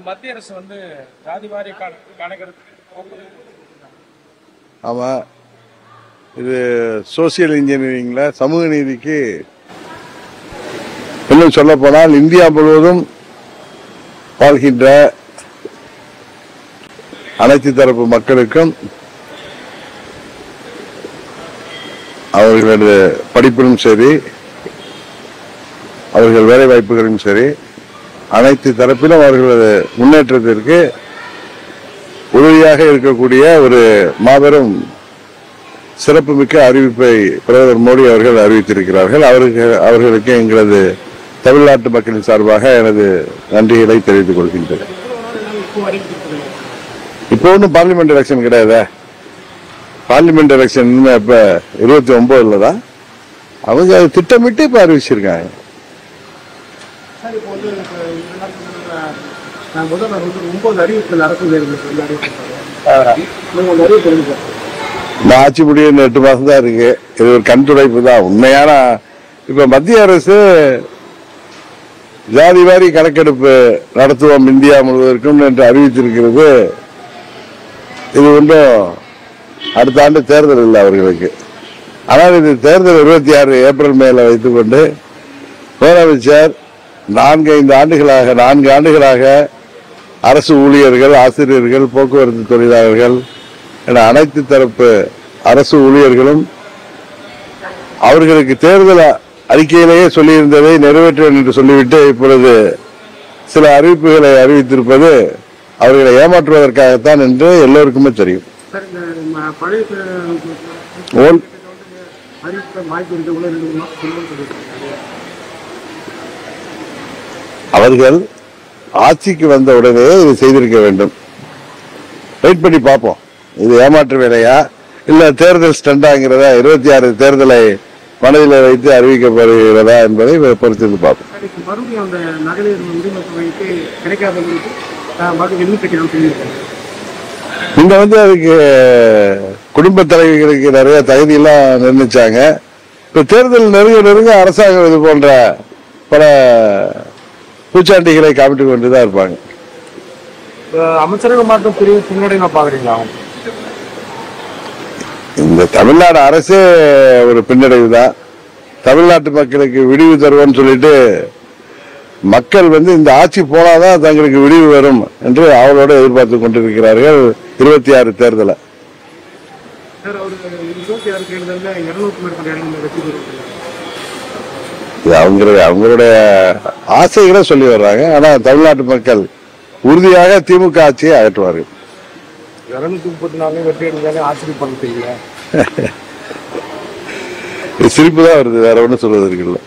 மத்திய அரசு வந்து ஜாதிவாரி கணக்கெடுப்பு. ஆமா, இது சோசியல் இன்ஜினியரிங்ல சமூக நீதிக்கு இன்னும் சொல்ல போனால் இந்தியா முழுவதும் வாழ்கின்ற அனைத்து தரப்பு மக்களுக்கும் அவர்களது படிப்பிலும் சரி, அவர்கள் வேலை வாய்ப்புகளும் சரி, அனைத்து தரப்பிலும் அவர்களது முன்னேற்றத்திற்கு உதவியாக இருக்கக்கூடிய ஒரு மாபெரும் சிறப்புமிக்க அறிவிப்பை பிரதமர் மோடி அவர்கள் அறிவித்திருக்கிறார்கள். அவர்களுக்கு எங்களது தமிழ்நாட்டு மக்களின் சார்பாக எனது நன்றிகளை தெரிவித்துக் கொள்கின்றேன். இப்போ ஒன்றும் பார்லிமெண்ட் எலெக்ஷன் கிடையாது. பார்லிமெண்ட் எலெக்ஷன் இப்ப 29 தான். அவங்க அதை திட்டமிட்டு இப்ப அறிவிச்சிருக்காங்க. இந்த ஆட்சி முடிய 8 மாசம் தான் இருக்கு. இது ஒரு கண் துடைப்பு தான். உண்மையான இப்ப மத்திய அரசு ஜாதிவாரி கணக்கெடுப்பு நடத்துவோம் இந்தியா முழுவதற்கும் என்று அறிவித்திருக்கிறது. இது ஒன்றும் அடுத்த ஆண்டு தேர்தல் இல்லை அவர்களுக்கு. ஆனால் இது தேர்தல் 26 ஏப்ரல் மேல வைத்துக் கொண்டு முதலமைச்சர் 4 ஆண்டுகளாக அரசு ஊழியர்கள், ஆசிரியர்கள், போக்குவரத்து தொழிலாளர்கள் என அனைத்து தரப்பு அரசு ஊழியர்களும் அவர்களுக்கு தேர்தல் அறிக்கையிலேயே சொல்லியிருந்ததை நிறைவேற்றுவேன் என்று சொல்லிவிட்டு இப்பொழுது சில அறிவிப்புகளை அறிவித்திருப்பது அவர்களை ஏமாற்றுவதற்காகத்தான் என்று எல்லோருக்குமே தெரியும். அவர்கள் ஆட்சிக்கு வந்த உடனே இது செய்திருக்க வேண்டும். வெயிட் பண்ணி பார்ப்போம். இது ஏமாற்று வேலையா இல்ல தேர்தல் ஸ்டண்டாங்கிறதா, 26 தேர்தலை மனதில் வைத்து அறிவிக்கப்படுகிறதா என்பதை பொறுத்திருந்து பார்ப்போம். இங்க அதுக்கு குடும்ப தலைவிகளுக்கு நிறைய தகுதியெல்லாம் நிர்ணயிச்சாங்க. இப்ப தேர்தல் நெருங்க அரசாங்கம் இது போன்ற பல பூச்சாண்டிகளை காமிட்டு கொண்டுதான் இருப்பாங்க. அமைச்சரவை மாற்றம் பின்னடைவா பாக்குறீங்களா? இந்த தமிழ்நாடு அரசே ஒரு பின்னடைவு தான். தமிழ்நாட்டு மக்களுக்கு விடிவு தருவோம்னு சொல்லிட்டு மக்கள் இந்த ஆட்சி போனாதான் தங்களுக்கு விடிவு வரும் என்று அவளோட எதிர்பார்த்து கொண்டிருக்கிறார்கள் 26 தேர்தலை. அவங்களுடைய ஆசைகளை சொல்லி வர்றாங்க. ஆனா தமிழ்நாட்டு மக்கள் உறுதியாக திமுக ஆட்சியை அகற்றுவார்கள். 234 வெற்றி எடுத்தாலும் ஆச்சரியப்பட தெரியல. சிரிப்பு தான் வருது, வேற ஒன்றும் சொல்வதற்கு இல்லை.